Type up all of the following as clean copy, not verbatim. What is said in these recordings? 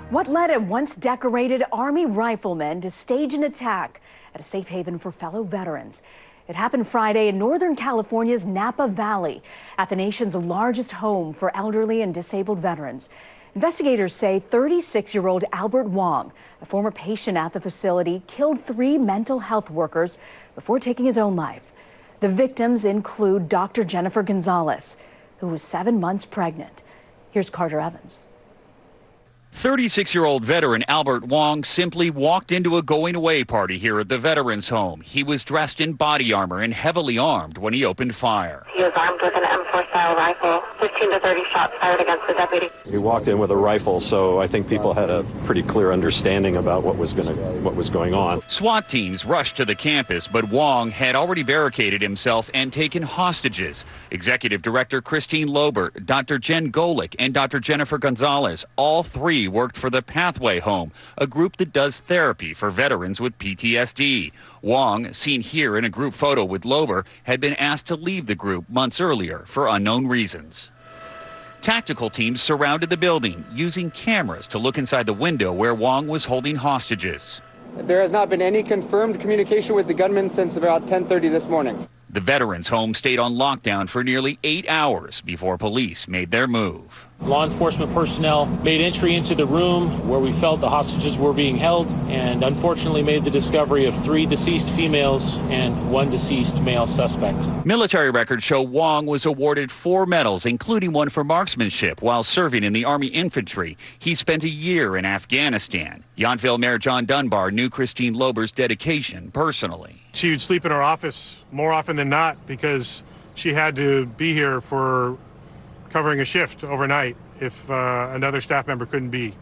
What led a once decorated Army rifleman to stage an attack at a safe haven for fellow veterans? It happened Friday in Northern California's Napa Valley, at the nation's largest home for elderly and disabled veterans. Investigators say 36-year-old Albert Wong, a former patient at the facility, killed 3 mental health workers before taking his own life. The victims include Dr. Jennifer Gonzalez, who was 7 months pregnant. Here's Carter Evans. 36-year-old veteran Albert Wong simply walked into a going-away party here at the veterans' home. He was dressed in body armor and heavily armed when he opened fire. He was armed with an M4-style rifle, 15 to 30 shots fired against the deputy. He walked in with a rifle, so I think people had a pretty clear understanding about what was going on. SWAT teams rushed to the campus, but Wong had already barricaded himself and taken hostages. Executive Director Christine Lober, Dr. Jen Golick, and Dr. Jennifer Gonzalez, all 3 worked for the Pathway Home, a group that does therapy for veterans with PTSD. Wong, seen here in a group photo with Lober, had been asked to leave the group months earlier for unknown reasons. Tactical teams surrounded the building, using cameras to look inside the window where Wong was holding hostages. There has not been any confirmed communication with the gunman since about 10:30 this morning. The veterans' home stayed on lockdown for nearly 8 hours before police made their move. Law enforcement personnel made entry into the room where we felt the hostages were being held and unfortunately made the discovery of 3 deceased females and 1 deceased male suspect. Military records show Wong was awarded 4 medals, including one for marksmanship while serving in the Army infantry. He spent a year in Afghanistan. Yountville Mayor John Dunbar knew Christine Lober's dedication personally. She would sleep in her office more often than not because she had to be here for covering a shift overnight if another staff member couldn't be.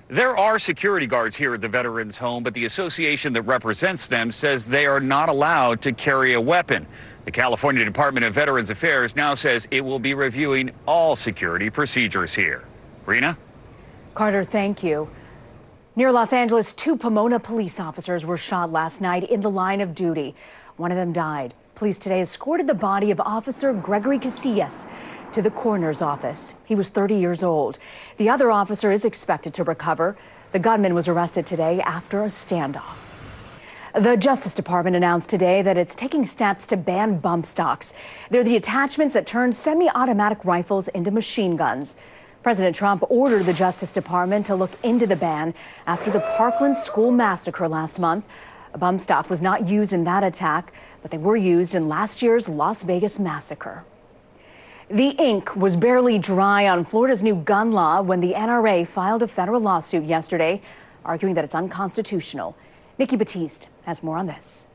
There are security guards here at the veterans' home, but the association that represents them says they are not allowed to carry a weapon. The California Department of Veterans Affairs now says it will be reviewing all security procedures here. Rena? Carter, thank you. Near Los Angeles, 2 Pomona police officers were shot last night in the line of duty. One of them died. Police today escorted the body of Officer Gregory Casillas to the coroner's office. He was 30 years old. The other officer is expected to recover. The gunman was arrested today after a standoff. The Justice Department announced today that it's taking steps to ban bump stocks. They're the attachments that turn semi-automatic rifles into machine guns. President Trump ordered the Justice Department to look into the ban after the Parkland school massacre last month. A bump stock was not used in that attack, but they were used in last year's Las Vegas massacre. The ink was barely dry on Florida's new gun law when the NRA filed a federal lawsuit yesterday, arguing that it's unconstitutional. Nikki Batiste has more on this.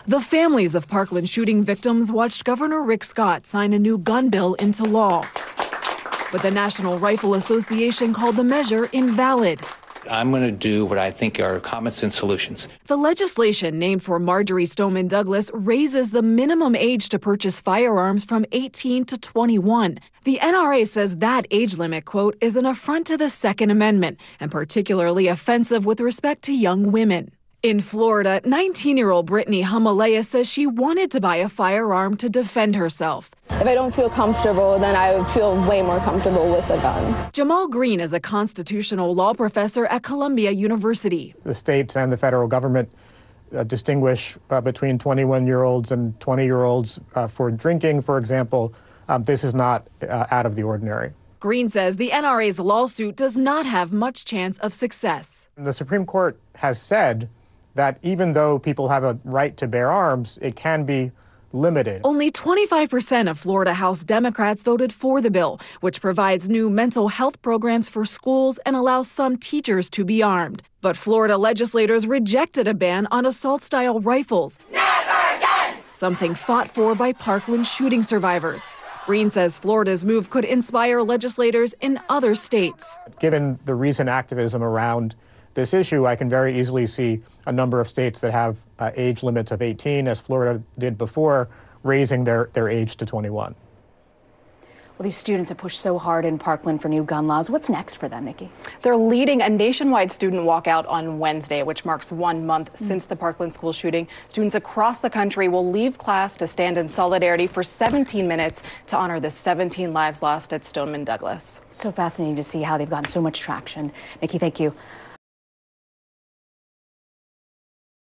The families of Parkland shooting victims watched Governor Rick Scott sign a new gun bill into law. But the National Rifle Association called the measure invalid. I'm going to do what I think are common sense solutions. The legislation, named for Marjorie Stoneman Douglas, raises the minimum age to purchase firearms from 18 to 21. The NRA says that age limit, quote, is an affront to the Second Amendment and particularly offensive with respect to young women. In Florida, 19-year-old Brittany Humalea says she wanted to buy a firearm to defend herself. If I don't feel comfortable, then I would feel way more comfortable with a gun. Jamal Green is a constitutional law professor at Columbia University. The states and the federal government distinguish between 21-year-olds and 20-year-olds for drinking, for example. This is not out of the ordinary. Green says the NRA's lawsuit does not have much chance of success. The Supreme Court has said that even though people have a right to bear arms, it can be limited. Only 25% of Florida House Democrats voted for the bill, which provides new mental health programs for schools and allows some teachers to be armed. But Florida legislators rejected a ban on assault-style rifles. Never again! Something fought for by Parkland shooting survivors. Green says Florida's move could inspire legislators in other states. Given the recent activism around this issue, I can very easily see a number of states that have age limits of 18, as Florida did before, raising their age to 21. Well, these students have pushed so hard in Parkland for new gun laws. What's next for them, Nikki? They're leading a nationwide student walkout on Wednesday, which marks 1 month since the Parkland school shooting. Students across the country will leave class to stand in solidarity for 17 minutes to honor the 17 lives lost at Stoneman Douglas. So fascinating to see how they've gotten so much traction. Nikki, thank you.